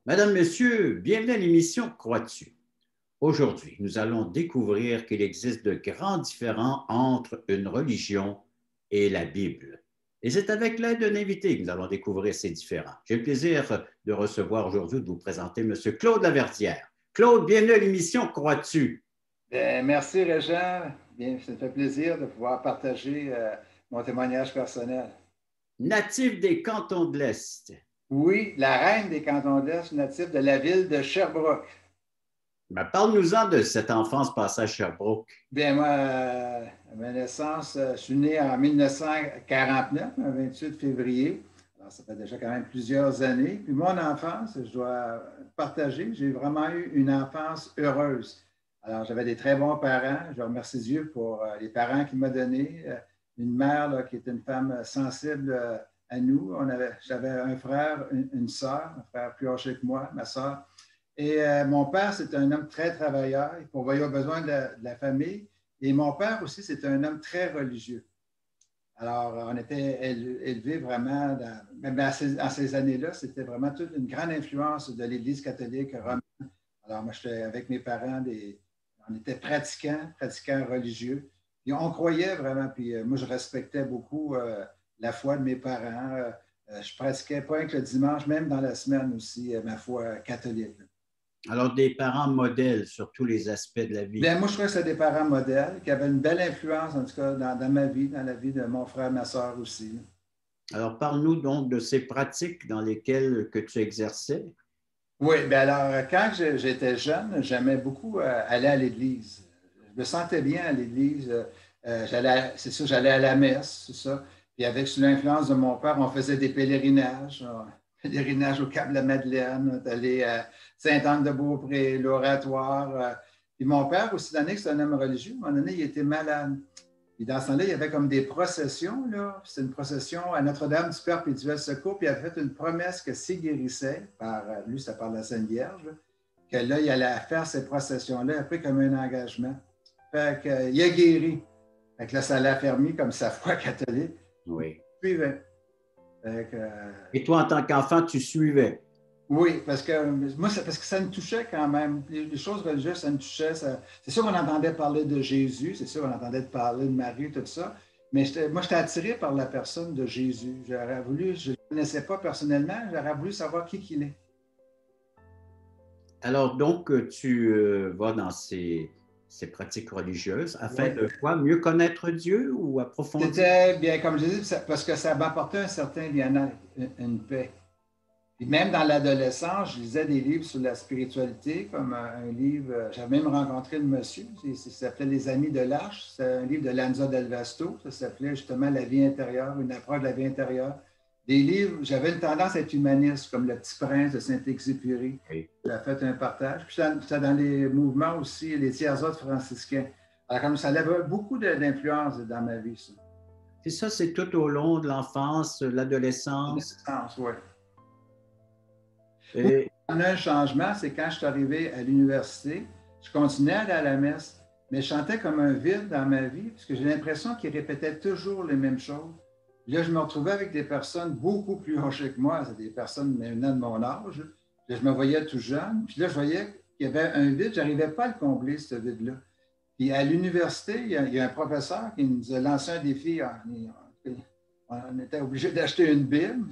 Madame, Monsieur, bienvenue à l'émission Crois-tu? Aujourd'hui, nous allons découvrir qu'il existe de grands différends entre une religion et la Bible. Et c'est avec l'aide d'un invité que nous allons découvrir ces différends. J'ai le plaisir de recevoir aujourd'hui, de vous présenter M. Claude Laverdière. Claude, bienvenue à l'émission Crois-tu? Bien, merci, Régent. Bien, ça me fait plaisir de pouvoir partager mon témoignage personnel. Natif des cantons de l'Est. Oui, la reine des cantons de l'Est, native de la ville de Sherbrooke. Ben, parle-nous-en de cette enfance passée à Sherbrooke. Bien, moi, à ma naissance, je suis né en 1949, le 28 février. Alors, ça fait déjà quand même plusieurs années. Puis mon enfance, je dois partager, j'ai vraiment eu une enfance heureuse. Alors, j'avais des très bons parents. Je remercie Dieu pour les parents qu'il m'a donnés. Une mère là, qui était une femme sensible à nous. J'avais un frère, une sœur, un frère plus âgé que moi, ma sœur. Et mon père, c'était un homme très travailleur. Il pourvoyait aux besoins de la famille. Et mon père aussi, c'était un homme très religieux. Alors, on était élevés vraiment, même à ces années-là, c'était vraiment toute une grande influence de l'Église catholique romaine. Alors, moi, j'étais avec mes parents, on était pratiquants religieux. Et on croyait vraiment, puis moi, je respectais beaucoup la foi de mes parents. Je pratiquais pas que le dimanche, même dans la semaine aussi, ma foi catholique. Alors, des parents modèles sur tous les aspects de la vie. Bien, moi, je crois que c'est des parents modèles qui avaient une belle influence, en tout cas, dans ma vie, dans la vie de mon frère, ma soeur aussi. Alors, parle-nous donc de ces pratiques dans lesquelles que tu exerçais. Oui, bien alors, quand j'étais jeune, j'aimais beaucoup aller à l'église. Je me sentais bien à l'église. C'est ça, j'allais à la messe, c'est ça. Puis avec sous l'influence de mon père, on faisait des pèlerinages. Pèlerinage au Cap-de-la-Madeleine, on est allé à Sainte-Anne-de-Beaupré, l'Oratoire. Puis mon père, aussi donné que c'est un homme religieux, à un moment donné, il était malade. Puis dans ce temps-là, il y avait comme des processions, là. C'était une procession à Notre-Dame du Perpétuel Secours, puis il avait fait une promesse que s'il guérissait, lui, ça parle de la Sainte Vierge, là, que là, il allait faire ces processions-là, il a pris comme un engagement. Fait qu'il a guéri. Fait que là, ça l'a affermi comme sa foi catholique. Oui. Il suivait. Et toi, en tant qu'enfant, tu suivais. Oui, parce que moi, parce que ça me touchait quand même. Les choses religieuses, ça me touchait. C'est sûr qu'on entendait parler de Jésus, c'est sûr qu'on entendait parler de Marie, tout ça. Mais moi, j'étais attiré par la personne de Jésus. J'aurais voulu, je ne le connaissais pas personnellement, j'aurais voulu savoir qui qu'il est. Alors, donc, tu vas dans ces pratiques religieuses afin Oui. de quoi? Mieux connaître Dieu ou approfondir? C'était bien, comme je dis, parce que ça m'apportait un certain bien-être, une paix. Puis même dans l'adolescence, je lisais des livres sur la spiritualité, comme un livre, j'avais même rencontré le monsieur, ça s'appelait Les Amis de l'Arche, c'est un livre de Lanza Del Vasto, ça s'appelait justement La vie intérieure, une approche de la vie intérieure. Des livres, j'avais une tendance à être humaniste, comme Le Petit Prince de Saint-Exupéry. Oui. J'ai fait un partage. Puis ça dans les mouvements aussi, les tiers autres franciscains. Alors comme ça avait beaucoup d'influence dans ma vie, ça. C'est ça, c'est tout au long de l'enfance, l'adolescence. L'adolescence, oui. Où Et, on a un changement, c'est quand je suis arrivé à l'université, je continuais à aller à la messe, mais je sentais comme un vide dans ma vie, parce que j'ai l'impression qu'ils répétaient toujours les mêmes choses. Là, je me retrouvais avec des personnes beaucoup plus âgées que moi, c'est des personnes maintenant de mon âge. Là, je me voyais tout jeune, puis là, je voyais qu'il y avait un vide, je n'arrivais pas à le combler, ce vide-là. Puis à l'université, il y a un professeur qui nous a lancé un défi. On était obligé d'acheter une Bible,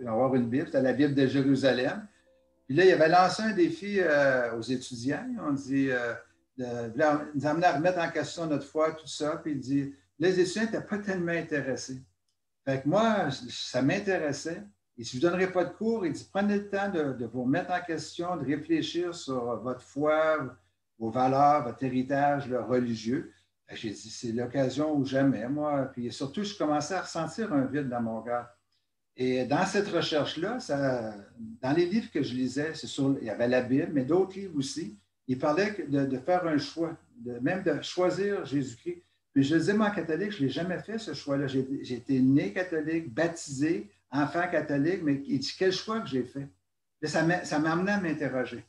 avoir une Bible, c'était la Bible de Jérusalem. Puis là, il avait lancé un défi aux étudiants. On dit, il nous amenait à remettre en question notre foi, tout ça. Puis il dit, les étudiants n'étaient pas tellement intéressés. Fait que moi, ça m'intéressait. Et si je ne donnerais pas de cours, il dit, prenez le temps de vous remettre en question, de réfléchir sur votre foi, vos valeurs, votre héritage religieux. J'ai dit, c'est l'occasion ou jamais, moi. Puis surtout, je commençais à ressentir un vide dans mon cœur. Et dans cette recherche-là, dans les livres que je lisais, il y avait la Bible, mais d'autres livres aussi, il parlait de faire un choix, même de choisir Jésus-Christ. Puis je disais, moi, en catholique, je ne l'ai jamais fait, ce choix-là. J'ai été né catholique, baptisé, enfant catholique, mais il dit, quel choix que j'ai fait? Là, ça m'a amené à m'interroger.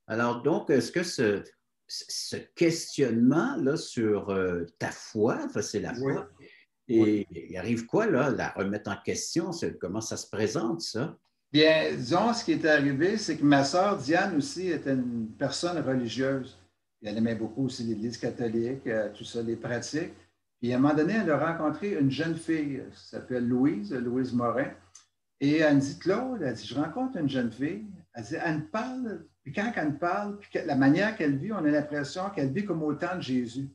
alors, donc, est-ce que ce questionnement-là sur ta foi, enfin, c'est la Oui, foi, oui. et il arrive quoi, là, la remettre en question? Comment ça se présente, ça? Bien, disons, ce qui est arrivé, c'est que ma sœur Diane aussi était une personne religieuse. Puis elle aimait beaucoup aussi l'Église catholique, tout ça, les pratiques. Puis à un moment donné, elle a rencontré une jeune fille qui s'appelle Louise, Louise Morin. Et elle me dit, Claude, elle dit, je rencontre une jeune fille. Elle dit, elle me parle, puis quand elle me parle, puis la manière qu'elle vit, on a l'impression qu'elle vit comme au temps de Jésus.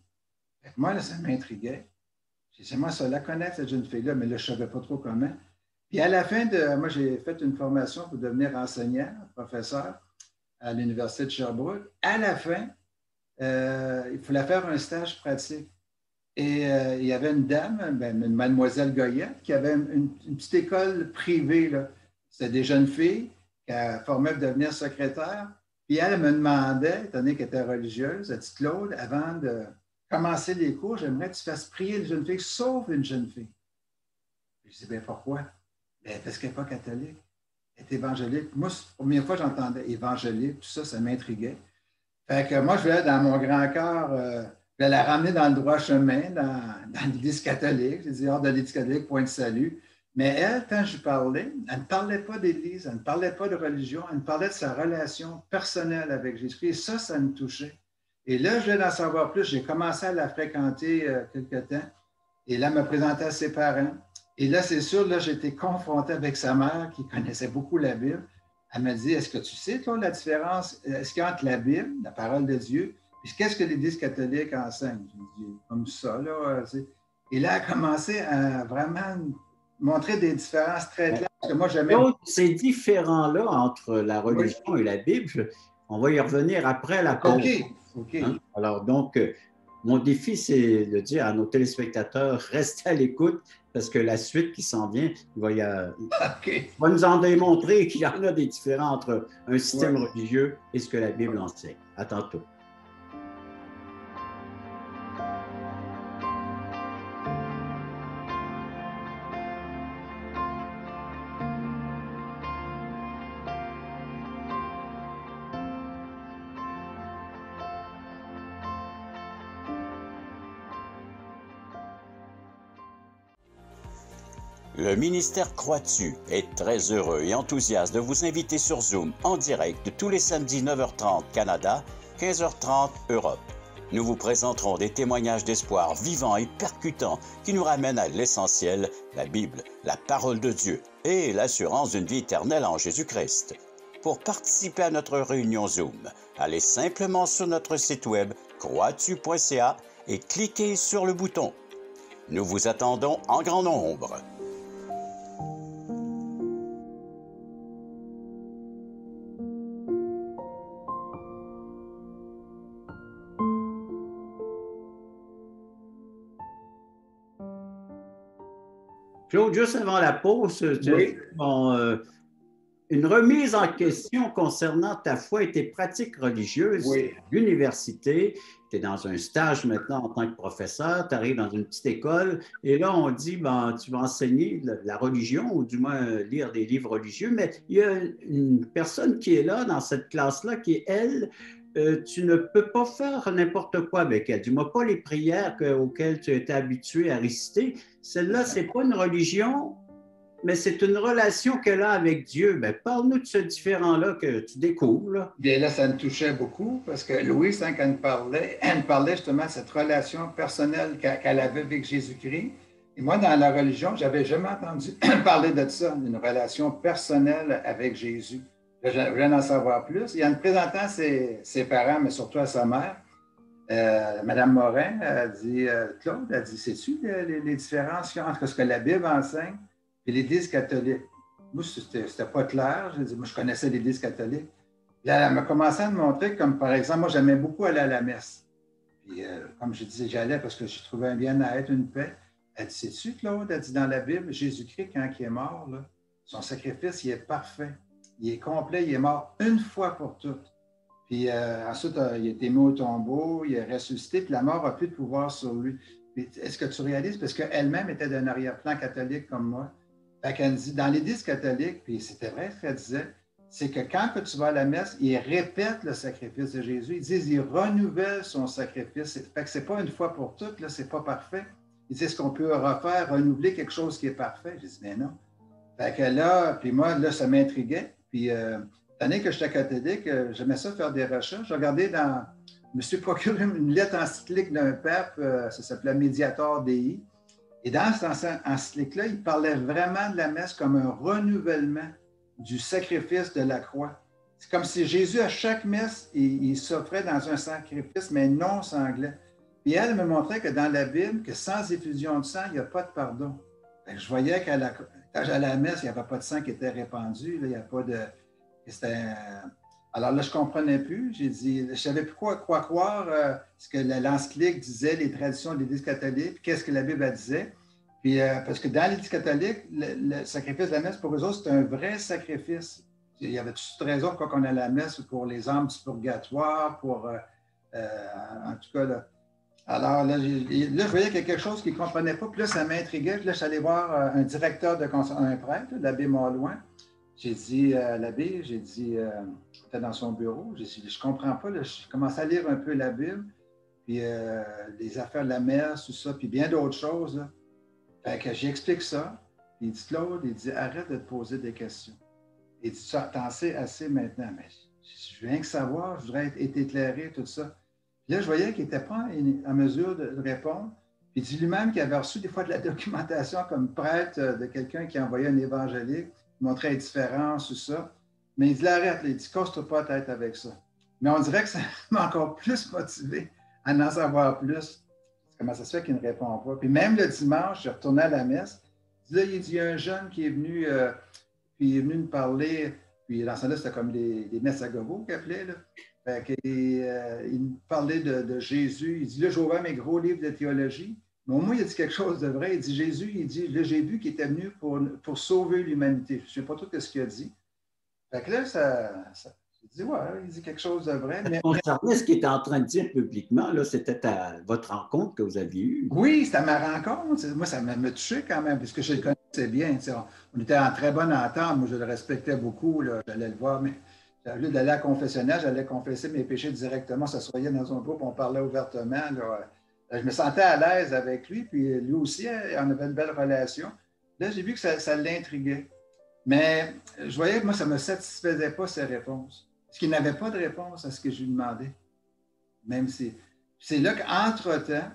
Fait que moi, là, ça m'intriguait. J'ai dit, moi, ça la connaître, cette jeune fille-là, mais là, je ne savais pas trop comment. Puis à la fin de. Moi, j'ai fait une formation pour devenir enseignant, professeur à l'Université de Sherbrooke. À la fin, il fallait faire un stage pratique. Et il y avait une dame, ben, une mademoiselle Goyette, qui avait une petite école privée. C'était des jeunes filles qui formaient pour devenir secrétaire. Puis elle me demandait, étant donné qu'elle était religieuse, elle dit Claude, avant de commencer les cours, j'aimerais que tu fasses prier les jeunes filles, sauf une jeune fille. Puis je dis, bien pourquoi? Ben, parce qu'elle n'est pas catholique. Elle est évangélique. Moi, c'est la première fois que j'entendais évangélique, tout ça, ça m'intriguait. Fait que moi, je voulais, dans mon grand cœur, je voulais la ramener dans le droit chemin, dans l'Église catholique. J'ai dit, hors de l'Église catholique, point de salut. Mais elle, quand je lui parlais, elle ne parlait pas d'Église, elle ne parlait pas de religion, elle me parlait de sa relation personnelle avec Jésus-Christ. Et ça me touchait. Et là, je voulais en savoir plus. J'ai commencé à la fréquenter quelque temps. Et là, elle me présentait à ses parents. Et là, c'est sûr, là, j'ai été confronté avec sa mère qui connaissait beaucoup la Bible. Elle m'a dit, est-ce que tu sais, toi, la différence, est-ce qu'il y a entre la Bible, la parole de Dieu, puis qu'est-ce que l'Église catholique enseigne? Je dis, comme ça, là. Et là, elle a commencé à vraiment montrer des différences très claires. Parce que moi, j'aimais. Donc, ces différends-là entre la Oui. religion et la Bible, on va y revenir après la pause. OK. Hein? Alors, donc, mon défi, c'est de dire à nos téléspectateurs, restez à l'écoute parce que la suite qui s'en vient, va nous en démontrer qu'il y en a des différends entre un système religieux et ce que la Bible enseigne. À tantôt. Le ministère Croix-Dessus est très heureux et enthousiaste de vous inviter sur Zoom en direct tous les samedis 9h30 Canada, 15h30 Europe. Nous vous présenterons des témoignages d'espoir vivants et percutants qui nous ramènent à l'essentiel, la Bible, la parole de Dieu et l'assurance d'une vie éternelle en Jésus-Christ. Pour participer à notre réunion Zoom, allez simplement sur notre site web croixdessus.ca et cliquez sur le bouton. Nous vous attendons en grand nombre. Claude, juste avant la pause, une remise en question concernant ta foi et tes pratiques religieuses à l'université. Tu es dans un stage maintenant en tant que professeur, tu arrives dans une petite école et là, on dit, ben, tu vas enseigner la religion ou du moins lire des livres religieux, mais il y a une personne qui est là dans cette classe-là qui, elle, tu ne peux pas faire n'importe quoi avec elle. Dis-moi pas les prières auxquelles tu étais habitué à réciter. Celle-là, ce n'est pas une religion, mais c'est une relation qu'elle a avec Dieu. Ben, parle-nous de ce différent-là que tu découvres. Là. Bien là, ça me touchait beaucoup parce que Louise, quand elle me parlait justement de cette relation personnelle qu'elle avait avec Jésus-Christ. Et moi, dans la religion, je n'avais jamais entendu parler de ça, d'une relation personnelle avec Jésus. Je voulais en savoir plus. Et en me présentant ses parents, mais surtout à sa mère, Mme Morin a dit, Claude, elle dit, sais-tu les différences qu'il y a entre ce que la Bible enseigne et l'Église catholique? Moi, c'était pas clair. Je dis, moi, je connaissais l'Église catholique. Puis elle m'a commencé à me montrer, comme par exemple, moi, j'aimais beaucoup aller à la messe. Puis, comme je disais, j'allais parce que je trouvais un bien-être, une paix. Elle dit, sais-tu, Claude, elle dit, dans la Bible, Jésus-Christ, quand il est mort, là, son sacrifice, il est parfait. Il est complet, il est mort une fois pour toutes. Puis ensuite, il a été mis au tombeau, il est ressuscité, puis la mort n'a plus de pouvoir sur lui. Puis, est-ce que tu réalises? Parce qu'elle-même était d'un arrière-plan catholique comme moi. Fait qu'elle dit, dans l'Église catholique, puis c'était vrai ce qu'elle disait, c'est que quand que tu vas à la messe, il répète le sacrifice de Jésus. Ils disent, il renouvelle son sacrifice. Fait que c'est pas une fois pour toutes, là, c'est pas parfait. Ils disent, est-ce qu'on peut refaire, renouveler quelque chose qui est parfait? J'ai dit, mais non. Fait que là, puis moi, là, ça m'intriguait. Puis l'année que j'étais catholique, j'aimais ça faire des recherches. Je me suis procuré une lettre encyclique d'un pape, ça s'appelait Mediator Dei. Et dans cette encyclique-là, il parlait vraiment de la messe comme un renouvellement du sacrifice de la croix. C'est comme si Jésus, à chaque messe, il s'offrait dans un sacrifice, mais non sanglant. Puis elle me montrait que dans la Bible, que sans effusion de sang, il n'y a pas de pardon. Je voyais quand j'allais à la messe, il n'y avait pas de sang qui était répandu. Là, il n'y a pas de... Alors là, je ne comprenais plus. J'ai dit, je ne savais plus quoi croire, ce que l'encyclique disait, les traditions de l'Église catholique, puis qu'est-ce que la Bible disait. Puis, parce que dans l'Église catholique, le sacrifice de la messe, pour eux autres, c'est un vrai sacrifice. Il y avait toute raison pourquoi on allait à la messe pour les âmes du purgatoire, en tout cas, là. Alors là, je voyais qu'il y a quelque chose qu'ils ne comprenaient pas. Puis là, ça m'intriguait. Puis là, je suis allé voir un directeur un prêtre, l'abbé Malouin. J'ai dit à l'abbé, j'étais dans son bureau, j'ai dit, je ne comprends pas. Là, je commençais à lire un peu la Bible, puis les affaires de la messe, tout ça, puis bien d'autres choses. Là. Fait que j'explique ça. Il dit, Claude, il dit, arrête de te poser des questions. Il dit, t'en sais assez maintenant. Mais je viens que savoir, je voudrais être éclairé, tout ça. Puis là, je voyais qu'il n'était pas en mesure de répondre. Puis il dit lui-même qu'il avait reçu des fois de la documentation comme prêtre de quelqu'un qui envoyait un évangélique, montrait les différences, tout ça. Mais il dit, arrête, il dit, casse-toi pas la tête avec ça. Mais on dirait que ça m'a encore plus motivé à en savoir plus. Comment ça se fait qu'il ne répond pas? Puis même le dimanche, je retournais à la messe. Là, il dit, il y a un jeune qui est venu, puis il est venu me parler. Puis dans ce temps-là, c'était comme des messes à gogo qu'il appelait, là. Fait que, il me parlait de Jésus. Il dit, là, j'ai ouvert mes gros livres de théologie. Mais au moins, il a dit quelque chose de vrai. Il dit, Jésus, il dit, là, j'ai vu qu'il était venu pour sauver l'humanité. Je ne sais pas tout ce qu'il a dit. Fait que là, il dit, ouais, il dit quelque chose de vrai. Mais concernant ce qu'il était en train de dire publiquement, là, c'était à votre rencontre que vous aviez eue. Oui, c'était à ma rencontre. Moi, ça m'a touché quand même, puisque je le connaissais bien. On était en très bonne entente. Moi, je le respectais beaucoup. J'allais le voir, mais au lieu d'aller à la confessionnal, j'allais confesser mes péchés directement. On s'assoyait dans un groupe, on parlait ouvertement. Là. Je me sentais à l'aise avec lui, puis lui aussi, on avait une belle relation. Là, j'ai vu que ça l'intriguait. Mais je voyais que moi, ça ne me satisfaisait pas ses réponses. Parce qu'il n'avait pas de réponse à ce que je lui demandais. Même si. C'est là qu'entre-temps,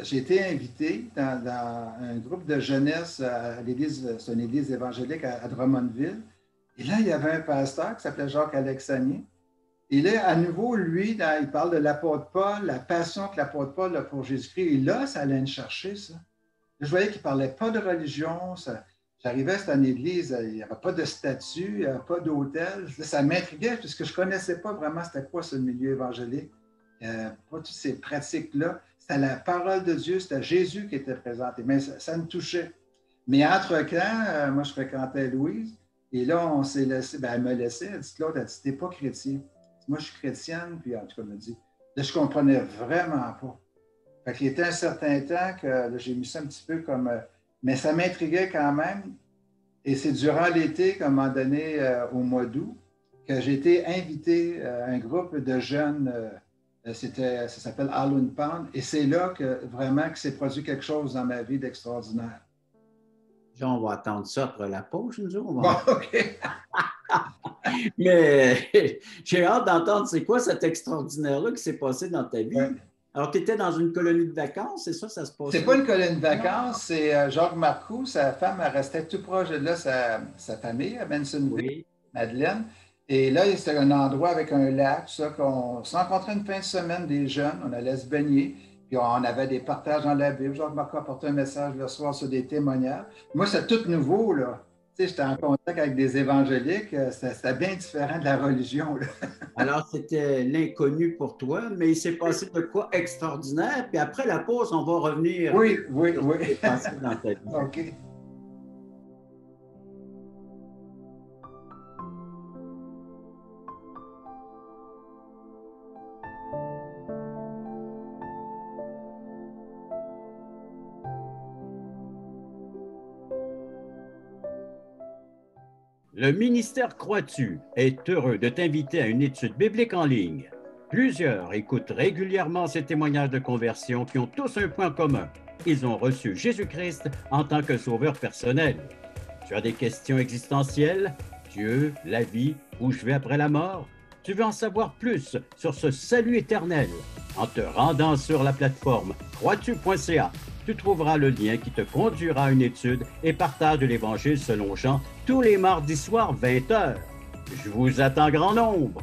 j'ai été invité dans un groupe de jeunesse à l'église, c'est une église évangélique à Drummondville. Et là, il y avait un pasteur qui s'appelait Jacques Alexanier. Et là, à nouveau, lui, il parle de l'apôtre Paul, la passion que l'apôtre Paul a pour Jésus-Christ. Et là, ça allait me chercher, ça. Là, je voyais qu'il ne parlait pas de religion. J'arrivais à cette église, il n'y avait pas de statue, il n'y avait pas d'autel. Ça m'intriguait puisque je ne connaissais pas vraiment c'était quoi ce milieu évangélique. Pas toutes ces pratiques-là. C'était la parole de Dieu, c'était Jésus qui était présenté. Mais ça me touchait. Mais entre-temps, moi, je fréquentais Louise. Et là, on s'est laissé, elle me laissait. Elle dit, Claude, elle dit, t'es pas chrétien. Moi, je suis chrétienne, puis en tout cas, elle me dit, là, je ne comprenais vraiment pas. Fait qu'il était un certain temps que là, j'ai mis ça un petit peu comme... mais ça m'intriguait quand même. Et c'est durant l'été, qu'à un moment donné, au mois d'août, que j'ai été invité à un groupe de jeunes, ça s'appelle Alun Pound, et c'est là que vraiment que s'est produit quelque chose dans ma vie d'extraordinaire. On va attendre ça après la pause, nous autres. Bon, OK. Mais j'ai hâte d'entendre, c'est quoi cet extraordinaire-là qui s'est passé dans ta vie? Ouais. Alors, tu étais dans une colonie de vacances, c'est ça se passe? C'est pas une colonie de vacances, c'est Jacques Marcoux, sa femme, elle restait tout proche de là, sa famille, à Mansonville, oui. Madeleine. Et là, c'était un endroit avec un lac, tout ça, qu'on se rencontrait une fin de semaine des jeunes, on allait se baigner. Puis on avait des partages dans la Bible. Jacques Marcoux apportait un message le soir sur des témoignages. Moi, c'est tout nouveau, là. Tu sais, j'étais en contact avec des évangéliques. C'était bien différent de la religion, là. Alors, c'était l'inconnu pour toi, mais il s'est passé de quoi extraordinaire. Puis après la pause, on va revenir. Oui. Ce qui s'est passé dans ta vie. OK. Le ministère Crois-tu est heureux de t'inviter à une étude biblique en ligne. Plusieurs écoutent régulièrement ces témoignages de conversion qui ont tous un point commun. Ils ont reçu Jésus-Christ en tant que sauveur personnel. Tu as des questions existentielles? Dieu, la vie, où je vais après la mort? Tu veux en savoir plus sur ce salut éternel? En te rendant sur la plateforme croistu.ca, tu trouveras le lien qui te conduira à une étude et partage de l'Évangile selon Jean tous les mardis soirs 20h. Je vous attends grand nombre.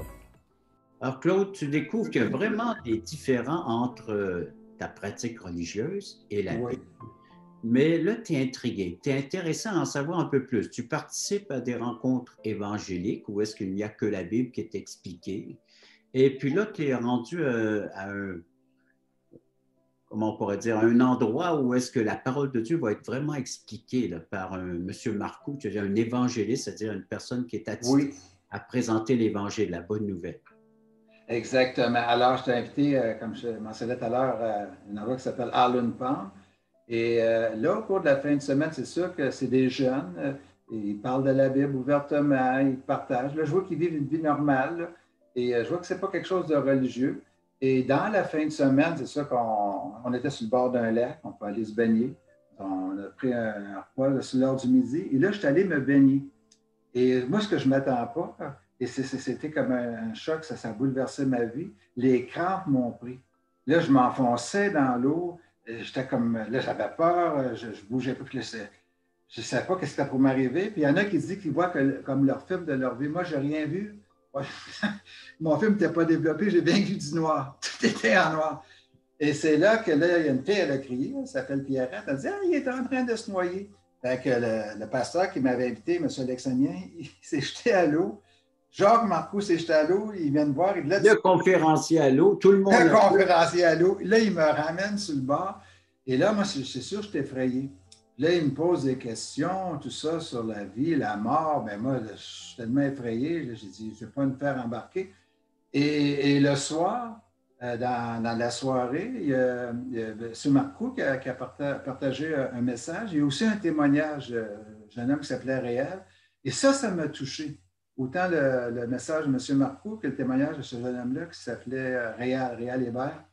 Alors Claude, tu découvres qu'il y a vraiment des différends entre ta pratique religieuse et la Bible. Mais là, tu es intrigué, tu es intéressé à en savoir un peu plus. Tu participes à des rencontres évangéliques où est-ce qu'il n'y a que la Bible qui est expliquée. Et puis là, tu es rendu à un, comment on pourrait dire, à un endroit où est-ce que la parole de Dieu va être vraiment expliquée là, par un monsieur Marcoux, c'est-à-dire un évangéliste, c'est-à-dire une personne qui est attirée à présenter l'Évangile, la bonne nouvelle. Exactement. Alors, je t'ai invité, comme je mentionnais tout à l'heure, à un endroit qui s'appelle Allen Palm. Et là, au cours de la fin de semaine, c'est sûr que c'est des jeunes. Ils parlent de la Bible ouvertement, ils partagent. Là, je vois qu'ils vivent une vie normale. Là, et je vois que ce n'est pas quelque chose de religieux. Et dans la fin de semaine, c'est sûr qu'on était sur le bord d'un lac, on peut aller se baigner. On a pris un repas sur l'heure du midi. Et là, je suis allé me baigner. Et moi, ce que je ne m'attends pas, et c'était comme un choc, ça a bouleversé ma vie, les crampes m'ont pris. Là, je m'enfonçais dans l'eau. J'étais comme, là, j'avais peur, je bougeais pas, puis là, je ne savais pas ce qui était pour m'arriver. Puis il y en a qui disent qu'ils voient comme leur film de leur vie. Moi, je n'ai rien vu. Mon film n'était pas développé, j'ai bien vu du noir. Tout était en noir. Et c'est là que là, il y a une fille, elle a crié, elle s'appelle Pierrette, elle a dit « Ah, il est en train de se noyer ». Fait que le pasteur qui m'avait invité, M. Alexandrien, il s'est jeté à l'eau. Jacques Marcoux s'est jeté à l'eau, il vient me voir. Le conférencier à l'eau, tout le monde. Le conférencier à l'eau. Là, il me ramène sur le bord. Et là, moi, c'est sûr, je suis effrayé. Là, il me pose des questions, tout ça, sur la vie, la mort. Ben moi, je suis tellement effrayé. J'ai dit, je ne vais pas me faire embarquer. Et le soir, dans la soirée, il y a M. Marcoux qui a partagé un message. Il y a aussi un témoignage d'un jeune homme qui s'appelait Réal. Et ça m'a touché. Autant le message de M. Marcoux que le témoignage de ce jeune homme-là qui s'appelait Réal Hébert.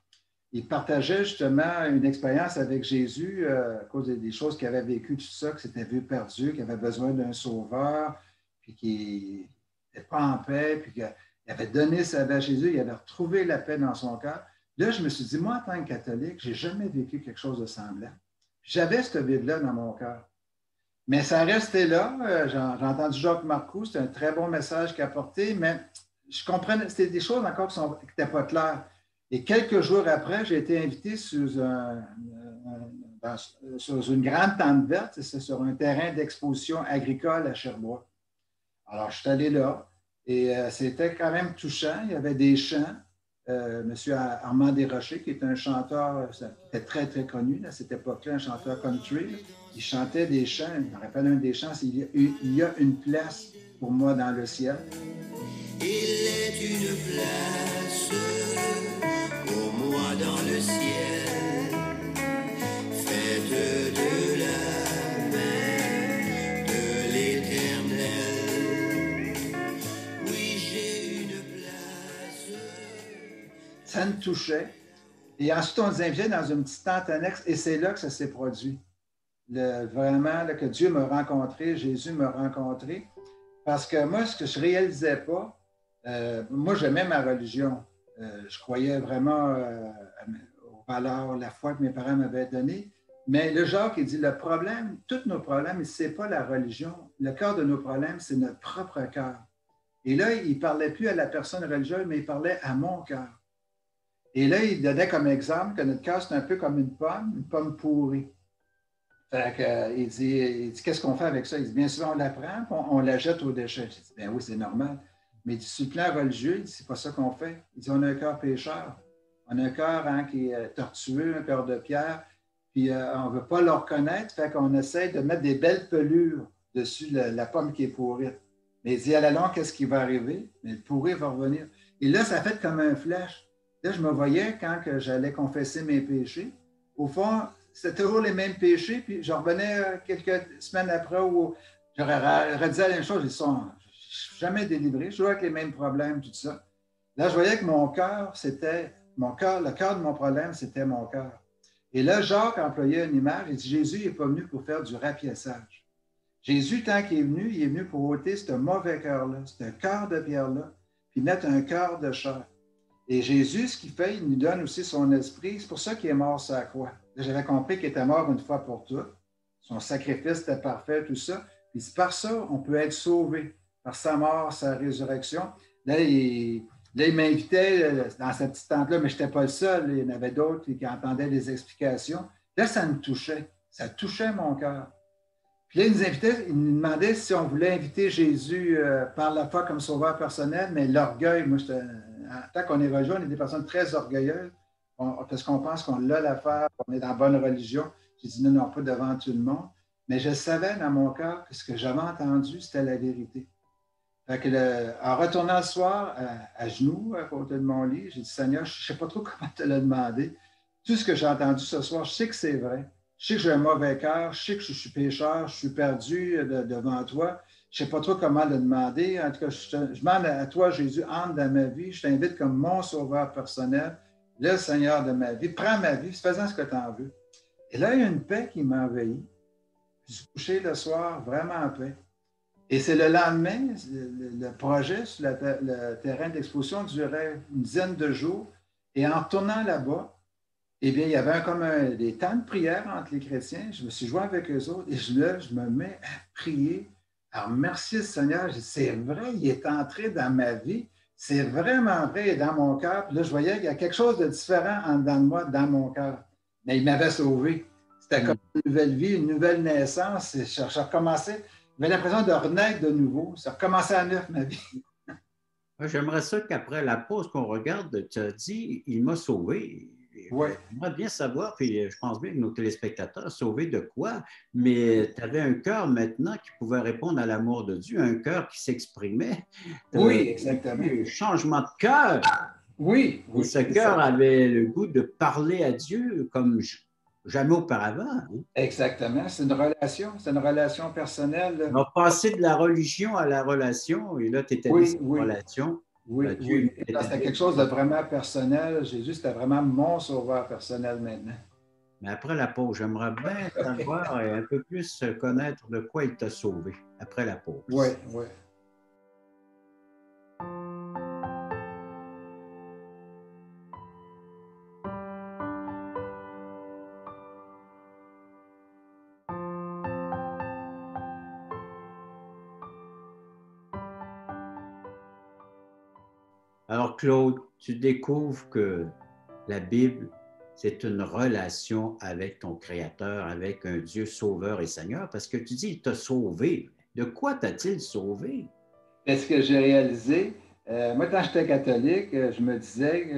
Il partageait justement une expérience avec Jésus à cause des choses qu'il avait vécues, tout ça, qu'il s'était vu perdu, qu'il avait besoin d'un sauveur, puis qu'il n'était pas en paix, puis qu'il avait donné sa vie à Jésus, il avait retrouvé la paix dans son cœur. Là, je me suis dit, moi, en tant que catholique, je n'ai jamais vécu quelque chose de semblant. J'avais ce vide-là dans mon cœur. Mais ça restait là. J'ai entendu Jacques Marcoux, c'était un très bon message qu'il a apporté, mais je comprenais, c'était des choses encore qui n'étaient pas claires. Et quelques jours après, j'ai été invité sur une grande tente verte, c'est sur un terrain d'exposition agricole à Sherbrooke. Alors, je suis allé là et c'était quand même touchant. Il y avait des chants. M. Armand Desrochers, qui est un chanteur, qui était très, très connu à cette époque-là, un chanteur country. Il chantait des chants. Je me rappelle un des chants, c'est il y a une place pour moi dans le ciel. Il est une place pour moi dans le ciel, faite de la main de l'Éternel. Oui, j'ai une place. Ça me touchait. Et ensuite, on nous invitait dans une petite tente annexe et c'est là que ça s'est produit. Vraiment, là, que Dieu m'a rencontré, Jésus m'a rencontré. Parce que moi, ce que je ne réalisais pas, moi, j'aimais ma religion. Je croyais vraiment aux valeurs, la foi que mes parents m'avaient donnée. Mais le Jacques, il dit, le problème, tous nos problèmes, ce n'est pas la religion. Le cœur de nos problèmes, c'est notre propre cœur. Et là, il ne parlait plus à la personne religieuse, mais il parlait à mon cœur. Et là, il donnait comme exemple que notre cœur, c'est un peu comme une pomme pourrie. Fait que, il dit qu'est-ce qu'on fait avec ça? Il dit, bien sûr, on la prend, on la jette aux déchets. J'ai dit, bien oui, c'est normal. Mais sur le plan religieux, il dit, c'est pas ça qu'on fait. Il dit, on a un cœur pécheur. On a un cœur qui est tortueux, un cœur de pierre, puis on ne veut pas le reconnaître, fait qu'on essaie de mettre des belles pelures dessus la pomme qui est pourrie. Mais il dit, à la longue, qu'est-ce qui va arriver? Mais le pourri va revenir. Et là, ça fait comme un flash. Là, je me voyais quand que j'allais confesser mes péchés. Au fond, c'était toujours les mêmes péchés, puis je revenais quelques semaines après où j'aurais redit la même chose. Je ne suis jamais délivré, je jouais avec les mêmes problèmes, tout ça. Là, je voyais que mon cœur, le cœur de mon problème, c'était mon cœur. Et là, Jacques employait une image, il dit, Jésus n'est pas venu pour faire du rapiessage. Jésus, tant qu'il est venu, il est venu pour ôter ce mauvais cœur-là, ce cœur de pierre-là, puis mettre un cœur de chair. Et Jésus, ce qu'il fait, il nous donne aussi son esprit. C'est pour ça qu'il est mort sur la croix. J'avais compris qu'il était mort une fois pour toutes. Son sacrifice était parfait, tout ça. Puis par ça, on peut être sauvé, par sa mort, sa résurrection. Là, il m'invitait dans cette petite tente-là, mais je n'étais pas le seul. Il y en avait d'autres qui entendaient les explications. Là, ça me touchait. Ça touchait mon cœur. Puis là, il nous demandait si on voulait inviter Jésus par la foi comme sauveur personnel, mais l'orgueil, moi, tant qu'on est religieux, on est des personnes très orgueilleuses, parce qu'on pense qu'on a l'affaire, qu'on est dans la bonne religion. J'ai dit non, pas devant tout le monde. Mais je savais dans mon cœur que ce que j'avais entendu, c'était la vérité. Fait que en retournant le soir, à genoux, à côté de mon lit, j'ai dit, Seigneur, je ne sais pas trop comment te le demander. Tout ce que j'ai entendu ce soir, je sais que c'est vrai. Je sais que j'ai un mauvais cœur, je sais que je suis pécheur, je suis perdu devant toi. Je ne sais pas trop comment le demander. En tout cas, je demande à toi, Jésus, entre dans ma vie. Je t'invite comme mon sauveur personnel, le Seigneur de ma vie. Prends ma vie, faisant ce que tu en veux. Et là, il y a une paix qui m'a envahi. Je suis couché le soir vraiment en paix. Et c'est le lendemain, le projet sur le terrain d'exposition durait une dizaine de jours. Et en retournant là-bas, eh bien, il y avait des temps de prière entre les chrétiens. Je me suis joint avec eux autres et je me mets à prier, à remercier le Seigneur. Je dis, c'est vrai, il est entré dans ma vie. C'est vraiment vrai, il est dans mon cœur. Puis là, je voyais qu'il y a quelque chose de différent en dedans de moi, dans mon cœur. Mais il m'avait sauvé. C'était comme une nouvelle vie, une nouvelle naissance. Je recommençais. J'avais l'impression de renaître de nouveau. Ça recommençait à neuf, ma vie. J'aimerais ça qu'après la pause qu'on regarde, tu as dit, il m'a sauvé. Oui. J'aimerais bien savoir, puis je pense bien que nos téléspectateurs, sauvé de quoi? Mais tu avais un cœur maintenant qui pouvait répondre à l'amour de Dieu, un cœur qui s'exprimait. Oui, exactement. Un changement de cœur. Oui. Et ce cœur avait le goût de parler à Dieu comme jamais auparavant. Hein? Exactement. C'est une relation personnelle. On a passé de la religion à la relation, et là, tu étais dans une relation. Oui. C'était quelque chose de vraiment personnel. Jésus, c'était vraiment mon sauveur personnel maintenant. Mais après la pause, j'aimerais bien savoir et un peu plus connaître de quoi il t'a sauvé après la pause. Oui. Alors, Claude, tu découvres que la Bible, c'est une relation avec ton Créateur, avec un Dieu sauveur et Seigneur, parce que tu dis, il t'a sauvé. De quoi t'a-t-il sauvé? Est-ce que j'ai réalisé? Moi, quand j'étais catholique, je me disais,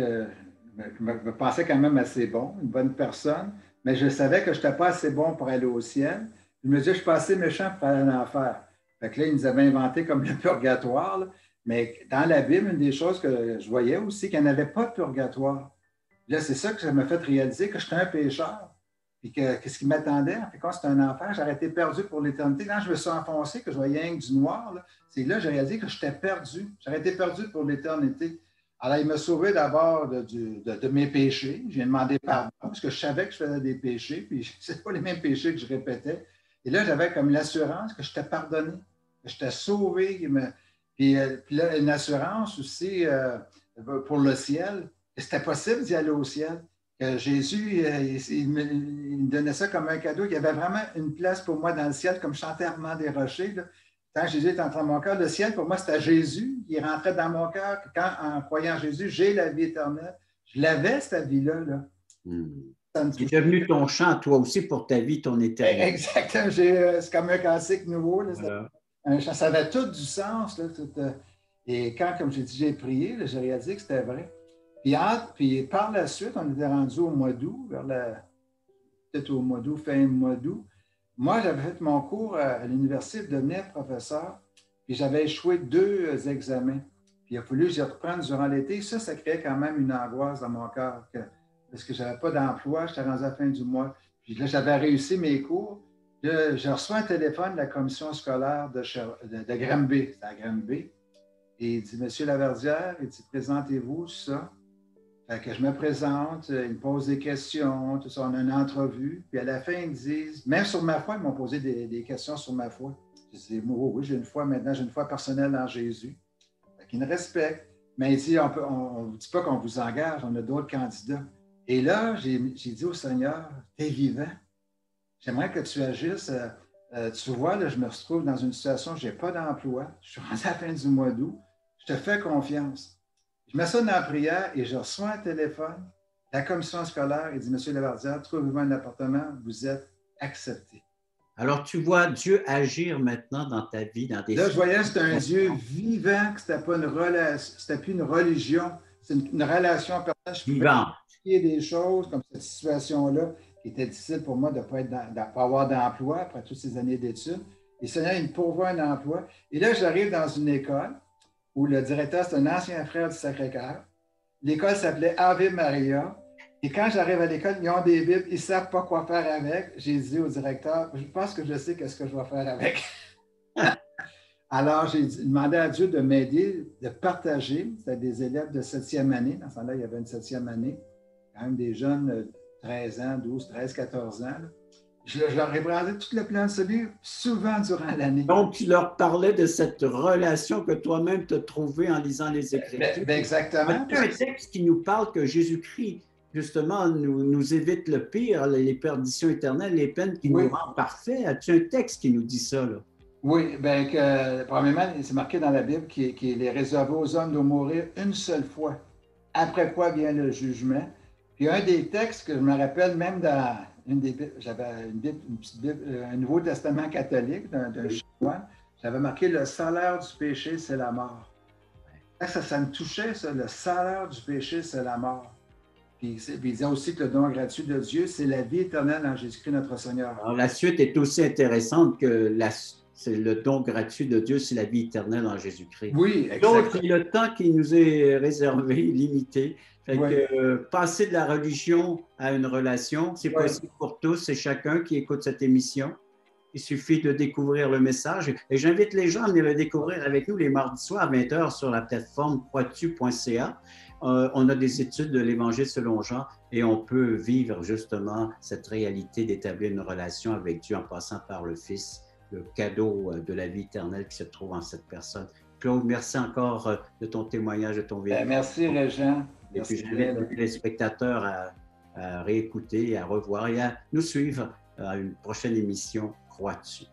je me pensais quand même assez bon, une bonne personne, mais je savais que je n'étais pas assez bon pour aller au ciel. Je me disais, je suis pas assez méchant pour aller en enfer. Fait que là, ils nous avaient inventé comme le purgatoire, là. Mais dans la Bible, une des choses que je voyais aussi, qu'il n'y en avait pas de purgatoire. Là, c'est ça que ça m'a fait réaliser que j'étais un pécheur. Puis qu'est-ce qui m'attendait? En fait, quand c'était un enfer, j'aurais été perdu pour l'éternité. Quand je me suis enfoncé, que je voyais rien que du noir, là, c'est là que j'ai réalisé que j'étais perdu. J'aurais été perdu pour l'éternité. Alors, il m'a sauvé d'abord de mes péchés. J'ai demandé pardon parce que je savais que je faisais des péchés, puis ce n'étaient pas les mêmes péchés que je répétais. Et là, j'avais comme l'assurance que j'étais pardonné, que j'étais sauvé. Puis là, une assurance aussi pour le ciel. C'était possible d'y aller au ciel. Que Jésus, il me donnait ça comme un cadeau. Il y avait vraiment une place pour moi dans le ciel, comme chanter Armand des Rochers. Là. Quand Jésus est entré dans mon cœur, le ciel, pour moi, c'était Jésus. Il rentrait dans mon cœur. Quand, en croyant en Jésus, j'ai la vie éternelle. Je l'avais, cette vie-là. Là. C'est devenu ton chant, toi aussi, pour ta vie, ton éternité. Exactement. C'est comme un classique nouveau. Là, voilà. Ça avait tout du sens. Là, et quand, comme j'ai dit, j'ai prié, j'ai réalisé que c'était vrai. Puis par la suite, on était rendu au mois d'août, peut-être au mois d'août, fin mois d'août. Moi, j'avais fait mon cours à l'université de devenir professeur, puis j'avais échoué 2 examens. Puis il a fallu que j'y reprenne durant l'été. Ça créait quand même une angoisse dans mon cœur, parce que je n'avais pas d'emploi, j'étais rendu à la fin du mois. Puis là, j'avais réussi mes cours. Là, je reçois un téléphone de la commission scolaire de Granby, c'était à Granby. Et il dit, Monsieur Laverdière, il dit, présentez-vous, ça. Fait que je me présente, ils me posent des questions, tout ça, on a une entrevue. Puis à la fin, ils me disent, même sur ma foi, ils m'ont posé des questions sur ma foi. Je dis, oh, oui, j'ai une foi maintenant, j'ai une foi personnelle en Jésus. Il me respecte. Mais il dit, on ne vous dit pas qu'on vous engage, on a d'autres candidats. Et là, j'ai dit au Seigneur, tu es vivant. J'aimerais que tu agisses. Tu vois, là, je me retrouve dans une situation où je n'ai pas d'emploi. Je suis rendu à la fin du mois d'août. Je te fais confiance. Je mets ça dans la prière et je reçois un téléphone. La commission scolaire, il dit, Monsieur Lavardière, trouvez-vous un appartement, vous êtes accepté. Alors, tu vois Dieu agir maintenant dans ta vie, dans des... Là, je voyais que c'était un Dieu vivant, que ce n'était pas une relation, c'était plus une religion, c'est une relation personnelle. Je pouvais expliquer des choses comme cette situation-là qui était difficile pour moi de ne pas avoir d'emploi après toutes ces années d'études. Et le Seigneur, il me pourvoit un emploi. Et là, j'arrive dans une école où le directeur, c'est un ancien frère du Sacré-Cœur. L'école s'appelait Ave Maria. Et quand j'arrive à l'école, ils ont des Bibles, ils ne savent pas quoi faire avec. J'ai dit au directeur, je pense que je sais qu'est-ce que je vais faire avec. Alors, j'ai demandé à Dieu de m'aider, de partager. C'était des élèves de 7e année. Dans ce temps-là, il y avait une 7e année. Quand même des jeunes, 13 ans, 12, 13, 14 ans. Je leur ai présenté tout le plan de ce livre souvent durant l'année. Donc, tu leur parlais de cette relation que toi-même tu as trouvée en lisant les Écritures. Exactement. C'est un texte qui nous parle que Jésus-Christ, justement, nous évite le pire, les perditions éternelles, les peines qui nous rendent parfaits. As-tu un texte qui nous dit ça, là? Oui, bien, premièrement, c'est marqué dans la Bible qu'il est réservé aux hommes de mourir une seule fois, après quoi vient le jugement. Puis un des textes que je me rappelle même dans j'avais une petite Bible, un Nouveau Testament catholique d'un chinois, j'avais marqué « Le salaire du péché, c'est la mort ». Ça me touchait, ça, le salaire du péché, c'est la mort. Puis il disait aussi que le don gratuit de Dieu, c'est la vie éternelle en Jésus-Christ notre Seigneur. Alors, la suite est aussi intéressante que c'est le don gratuit de Dieu, c'est la vie éternelle en Jésus-Christ. Oui, exactement. Donc, le temps qui nous est réservé, limité. Fait que passer de la religion à une relation, c'est possible pour tous et chacun qui écoute cette émission. Il suffit de découvrir le message. Et j'invite les gens à venir le découvrir avec nous les mardis soirs à 20h sur la plateforme croistu.ca. On a des études de l'Évangile selon Jean et on peut vivre justement cette réalité d'établir une relation avec Dieu en passant par le Fils, le cadeau de la vie éternelle qui se trouve en cette personne. Claude, merci encore de ton témoignage, de ton vécu. Merci, Régent. Et puis j'invite les spectateurs à réécouter, à revoir et à nous suivre à une prochaine émission Crois-tu?